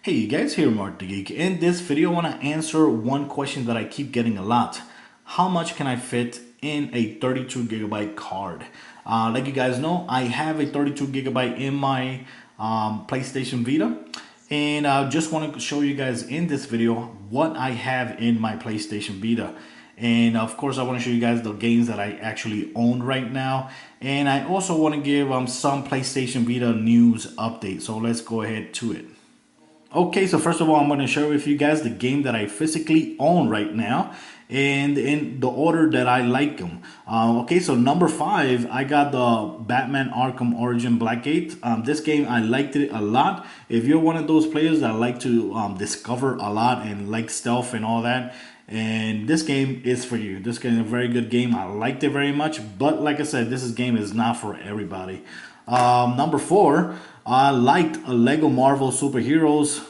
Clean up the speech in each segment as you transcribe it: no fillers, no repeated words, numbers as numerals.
Hey you guys, here Mark the Geek. In this video I want to answer one question that I keep getting a lot. How much can I fit in a 32 gigabyte card? Like you guys know, I have a 32 gigabyte in my PlayStation Vita, and I just want to show you guys in this video what I have in my PlayStation Vita. And of course I want to show you guys the games that I actually own right now, and I also want to give some PlayStation Vita news update. So let's go ahead to it. Okay, so first of all, I'm going to share with you guys the game that I physically own right now and in the order that I like them. Okay, so number 5, I got the Batman Arkham Origin Blackgate. This game, I liked it a lot. If you're one of those players that like to discover a lot and like stealth and all that, and this game is for you. This game is a very good game. I liked it very much, but like I said, game is not for everybody. Number 4, I liked a Lego Marvel Superheroes.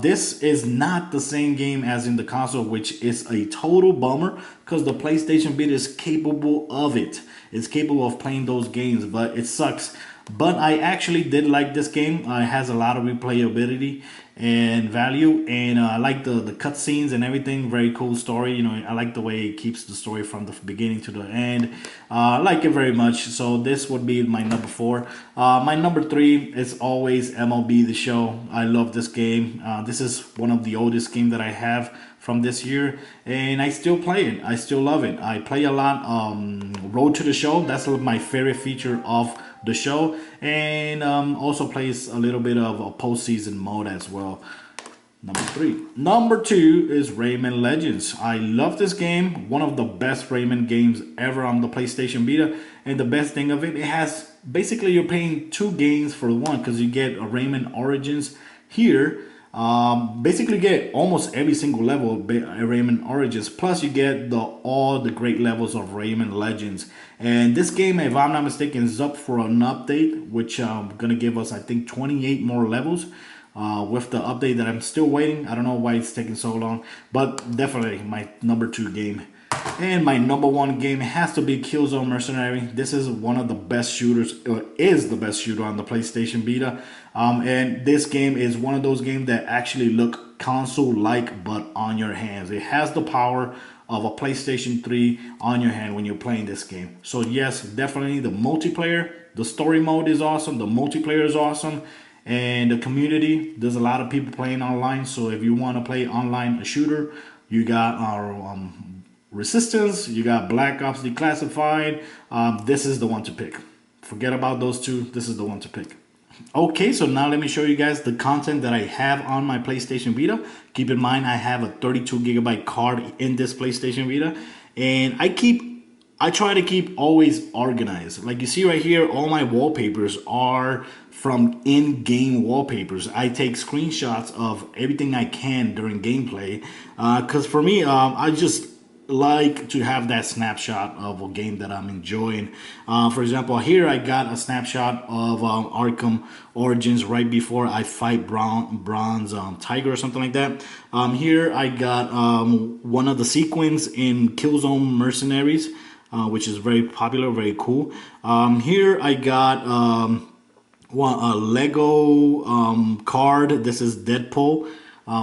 This is not the same game as in the console, which is a total bummer because the PlayStation Vita is capable of it. It's capable of playing those games, but it sucks. But I actually did like this game. It has a lot of replayability and value, and I like the cutscenes and everything. Very cool story. You know, I like the way it keeps the story from the beginning to the end. I like it very much. So this would be my number 4. My number 3 is always MLB The Show. I love this game. This is one of the oldest games that I have from this year, and I still play it. I still love it. I play a lot Road to the Show. That's my favorite feature of the show, and also plays a little bit of a postseason mode as well. Number 3. Number 2 is Rayman Legends. I love this game. One of the best Rayman games ever on the PlayStation Vita. And the best thing of it, it has basically you're paying 2 games for one because you get a Rayman Origins here. Basically get almost every single level of Rayman Origins, plus you get all the great levels of Rayman Legends. And this game, if I'm not mistaken, is up for an update, which gonna give us, I think, 28 more levels with the update that I'm still waiting. I don't know why it's taking so long, but definitely my number 2 game. And my number 1 game has to be Killzone Mercenary. This is one of the best shooters, is the best shooter on the PlayStation Vita. And this game is one of those games that actually look console-like, but on your hands. It has the power of a PlayStation 3 on your hand when you're playing this game. So yes, definitely the multiplayer, the story mode is awesome. The multiplayer is awesome. And the community, there's a lot of people playing online. So if you want to play online a shooter, you got our Resistance, you got Black Ops Declassified. This is the one to pick. Forget about those two. This is the one to pick. Okay, so now let me show you guys the content that I have on my PlayStation Vita. Keep in mind, I have a 32 gigabyte card in this PlayStation Vita, and I try to keep always organized. Like you see right here, all my wallpapers are from in-game wallpapers. I take screenshots of everything I can during gameplay, because for me, I just like to have that snapshot of a game that I'm enjoying. For example, here I got a snapshot of Arkham Origins right before I fight Bronze Tiger or something like that. Here I got one of the sequence in Killzone Mercenaries, which is very popular, very cool. Here I got a Lego card. This is Deadpool.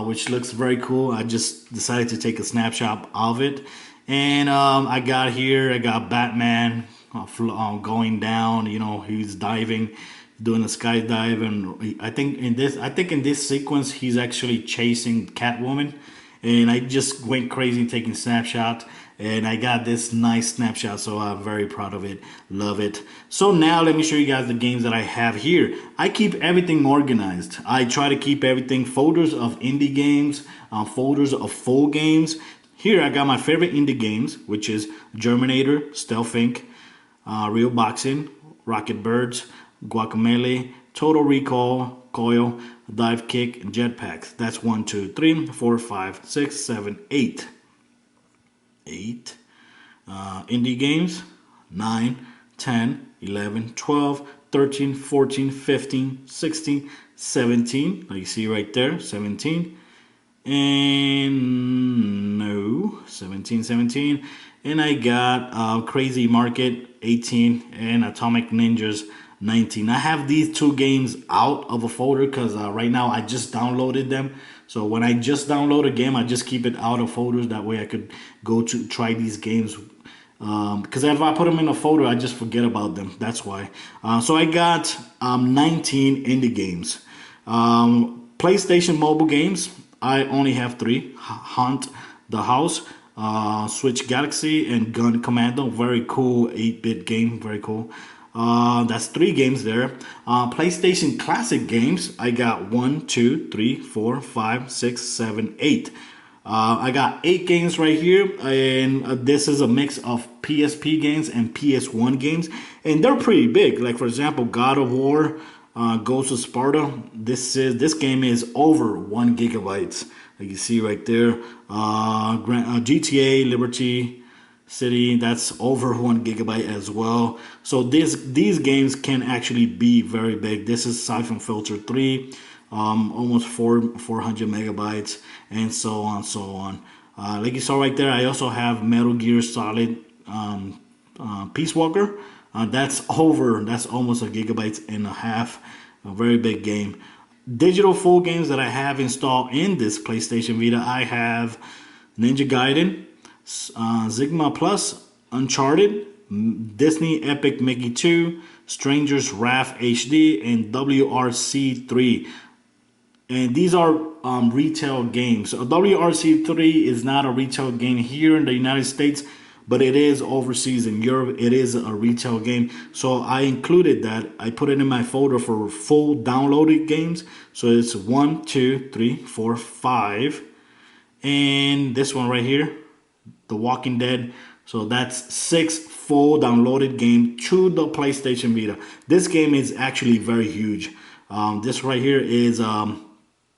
Which looks very cool. I just decided to take a snapshot of it. And I got Batman going down. You know, he's diving, doing a skydive, and I think in this sequence he's actually chasing Catwoman. And I just went crazy taking snapshots. And I got this nice snapshot, so I'm very proud of it. Love it. So now let me show you guys the games that I have here. I keep everything organized. I try to keep everything, folders of indie games, folders of full games. Here I got my favorite indie games, which is Germinator, Stealth Inc., Real Boxing, Rocket Birds, Guacamelee, Total Recall, Coil, Dive Kick, and Jetpacks. That's 1, 2, 3, 4, 5, 6, 7, 8. 8 indie games, 9, 10, 11, 12, 13, 14, 15, 16, 17. Like you see right there, 17. And no, 17. And I got Crazy Market, 18, and Atomic Ninjas, 19. I have these two games out of a folder because right now I just downloaded them. So when I just download a game, I just keep it out of folders. That way I could go to try these games. Because if I put them in a folder, I just forget about them. That's why. So I got 19 indie games. PlayStation mobile games, I only have 3. Hunt the House, Switch Galaxy, and Gun Commando. Very cool 8-bit game. Very cool. That's 3 games there. PlayStation Classic games, I got 1, 2, 3, 4, 5, 6, 7, 8. I got 8 games right here, and this is a mix of PSP games and PS1 games, and they're pretty big. Like for example, God of War, Ghost of Sparta. This game is over 1 gigabyte. Like you see right there, GTA Liberty City, that's over 1 gigabyte as well. So these games can actually be very big. This is Siphon Filter 3. Almost 400 megabytes, and so on, so on. Like you saw right there, I also have Metal Gear Solid Peace Walker. That's almost a gigabyte and a half. A very big game. Digital full games that I have installed in this PlayStation Vita, I have Ninja Gaiden, Sigma Plus, Uncharted, Disney Epic Mickey 2, Stranger's Wrath HD, and WRC3. And these are retail games. So WRC3 is not a retail game here in the United States, but it is overseas in Europe. It is a retail game. So I included that. I put it in my folder for full downloaded games. So it's 1, 2, 3, 4, 5. And this one right here, The Walking Dead. So that's 6 full downloaded games to the PlayStation Vita. This game is actually very huge. This right here is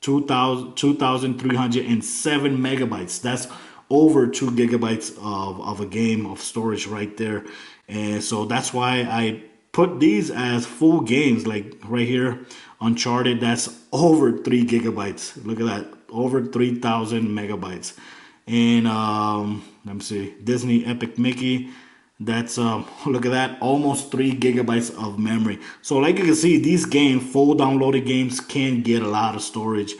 2,307 megabytes. That's over 2 gigabytes of a game of storage right there. And so that's why I put these as full games. Like right here, Uncharted, that's over 3 gigabytes. Look at that, over 3,000 megabytes. And let me see, Disney Epic Mickey, that's look at that, almost 3 gigabytes of memory. So like you can see, these games, full downloaded games, can get a lot of storage.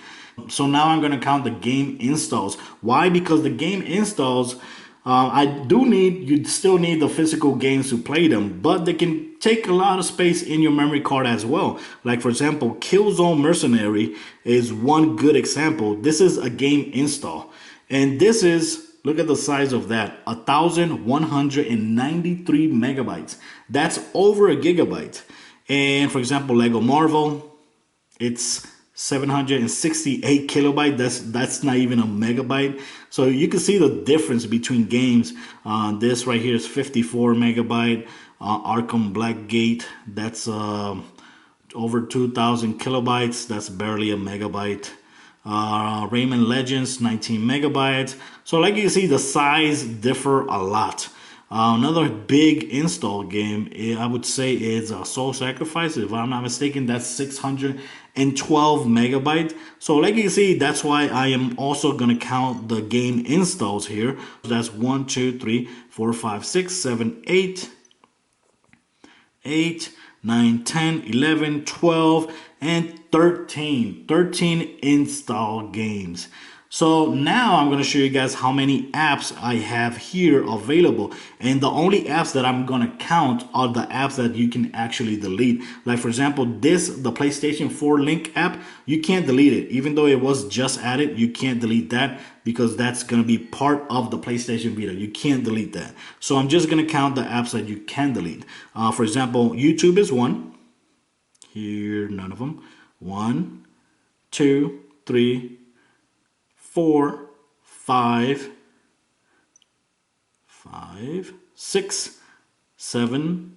So now I'm going to count the game installs. Why? Because the game installs, you still need the physical games to play them, but they can take a lot of space in your memory card as well. Like for example, Killzone Mercenary is one good example. This is a game install, and this is, look at the size of that, 1,193 megabytes. That's over a gigabyte. And for example, Lego Marvel, it's 768 kilobyte. That's not even a megabyte. So you can see the difference between games. This right here is 54 megabyte. Arkham Blackgate, that's over 2,000 kilobytes. That's barely a megabyte. Rayman Legends, 19 megabytes. So like you can see, the size differ a lot. Another big install game, I would say, is Soul Sacrifice. If I'm not mistaken, that's 612 megabytes. So like you can see, that's why I am also going to count the game installs here. That's 1, 2, 3, 4, 5, 6, 7, 8, 9, 10, 11, 12, and 13 install games. So now I'm going to show you guys how many apps I have here available. And the only apps that I'm going to count are the apps that you can actually delete. Like for example, the PlayStation 4 Link app, you can't delete it. Even though it was just added, you can't delete that because that's going to be part of the PlayStation Vita. You can't delete that. So I'm just going to count the apps that you can delete. For example, YouTube is one. Here, none of them. 1, 2, 3, 4, 5, 6, 7.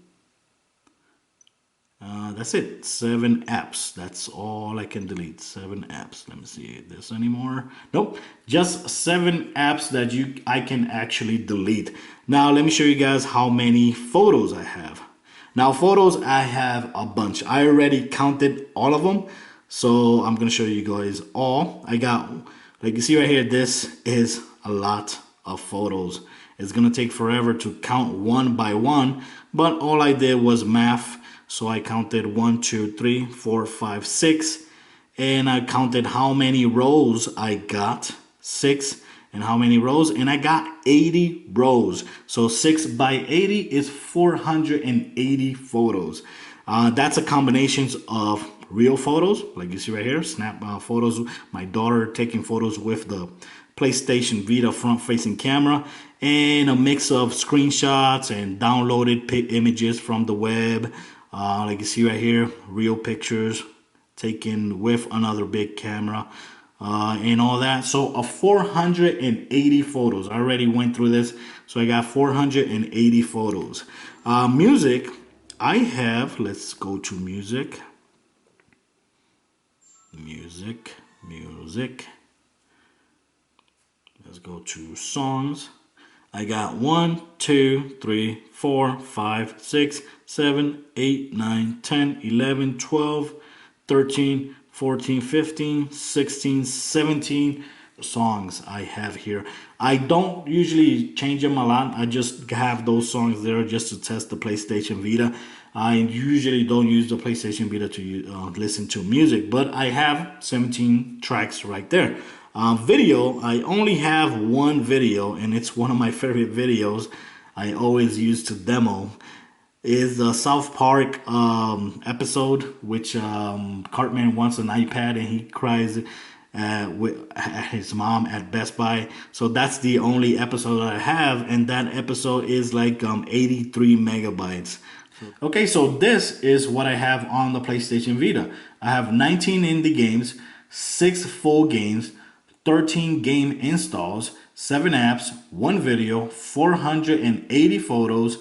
That's it. 7 apps. That's all I can delete. 7 apps. Let me see this anymore. Nope. Just 7 apps that I can actually delete. Now let me show you guys how many photos I have. Now photos, I have a bunch. I already counted all of them. So I'm going to show you guys all. I got, like you see right here, this is a lot of photos. It's going to take forever to count one by one, but all I did was math So I counted 1, 2, 3, 4, 5, 6, and I counted how many rows I got. 6. And how many rows? And I got 80 rows. So 6 by 80 is 480 photos. That's a combination of real photos, like you see right here, snap photos. My daughter taking photos with the PlayStation Vita front-facing camera, and a mix of screenshots and downloaded images from the web. Like you see right here, real pictures taken with another big camera. And all that. So 480 photos. I already went through this. So I got 480 photos. Music, I have, let's go to music. Music. Let's go to songs. I got 1, 2, 3, 4, 5, 6, 7, 8, 9, 10, 11, 12, 13, 14, 15, 16, 17 songs I have here. I don't usually change them a lot. I just have those songs there just to test the PlayStation Vita. I usually don't use the PlayStation Vita to listen to music, but I have 17 tracks right there. Video, I only have one video, and it's one of my favorite videos I always use to demo. Is the South Park episode, which Cartman wants an iPad and he cries with his mom at Best Buy. So that's the only episode that I have, and that episode is like 83 megabytes. Okay, so this is what I have on the PlayStation Vita. I have 19 indie games, 6 full games, 13 game installs, 7 apps, 1 video, 480 photos,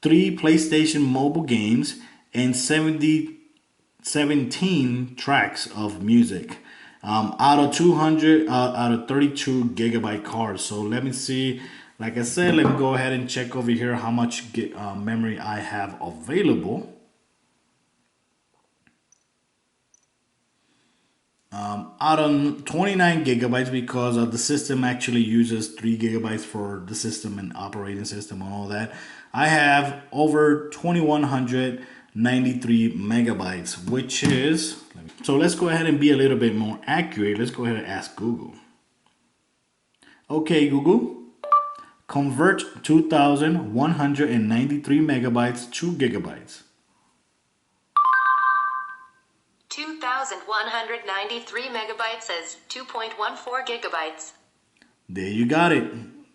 3 PlayStation mobile games, and 17 tracks of music. Out of 32 gigabyte cards. So let me see. Like I said, let me go ahead and check over here how much memory I have available. Out of 29 gigabytes, because the system actually uses 3 gigabytes for the system and operating system and all that. I have over 2193 megabytes, which is, so let's go ahead and be a little bit more accurate. Let's go ahead and ask Google. Okay, Google, convert 2193 megabytes to gigabytes. 2,193 megabytes is 2.14 gigabytes. There you got it.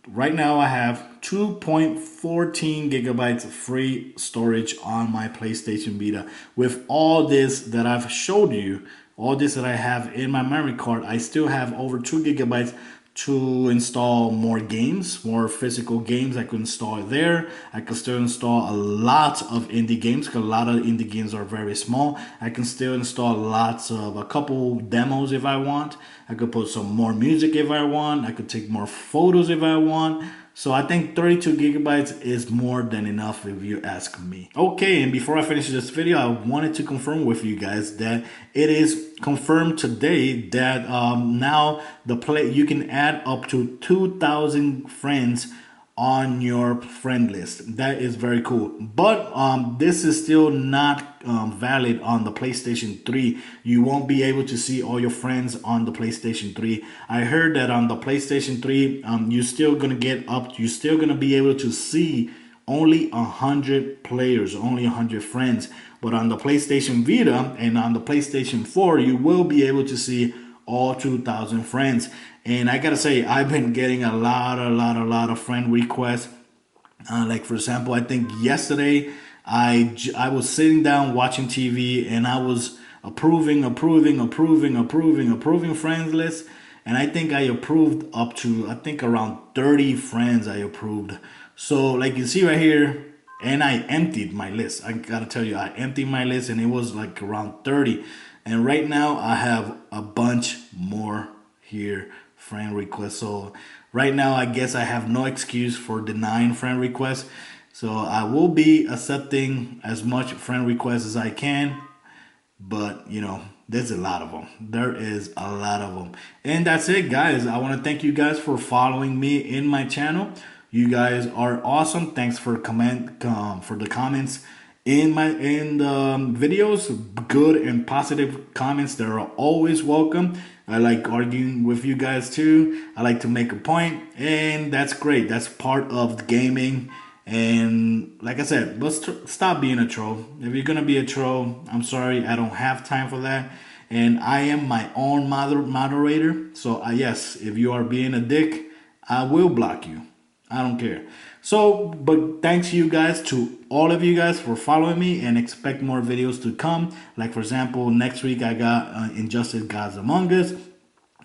Right now I have 2.14 gigabytes of free storage on my PlayStation Vita. With all this that I've showed you, all this that I have in my memory card, I still have over 2 gigabytes to install more games, more physical games. I could install it there. I could still install a lot of indie games because a lot of indie games are very small. I can still install lots of a couple demos if I want. I could put some more music if I want. I could take more photos if I want. So I think 32 gigabytes is more than enough if you ask me. Okay, and before I finish this video, I wanted to confirm with you guys that it is confirmed today that now you can add up to 2,000 friends on your friend list. That is very cool. But this is still not valid on the PlayStation 3. You won't be able to see all your friends on the PlayStation 3. I heard that on the PlayStation 3, you're still gonna be able to see only 100 players, only 100 friends. But on the PlayStation Vita and on the PlayStation 4, you will be able to see all 2,000 friends. And I gotta say, I've been getting a lot of friend requests. Like for example, I think yesterday I was sitting down watching TV and I was approving friends list. And I think I approved up to, around 30 friends I approved. So like you see right here, and I emptied my list. I gotta tell you, I emptied my list and it was like around 30. And right now I have a bunch more here, friend requests. So right now I guess I have no excuse for denying friend requests. So I will be accepting as much friend requests as I can. But you know, there's a lot of them. There is a lot of them. And that's it, guys. I want to thank you guys for following me in my channel. You guys are awesome. Thanks for the comments in the videos. Good and positive comments, they're always welcome. I like arguing with you guys too. I like to make a point, and that's great. That's part of gaming. And like I said, let's stop being a troll. If you're gonna be a troll, I'm sorry, I don't have time for that. And I am my own moderator. So yes, if you are being a dick, I will block you. I don't care. So, but thanks you guys, to all of you guys, for following me, and expect more videos to come. Like for example, next week I got Injustice Gods Among Us.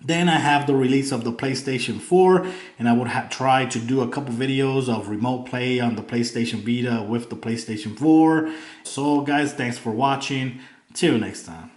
Then I have the release of the PlayStation 4, and I would try to do a couple videos of remote play on the PlayStation Vita with the PlayStation 4. So guys, thanks for watching. Till next time.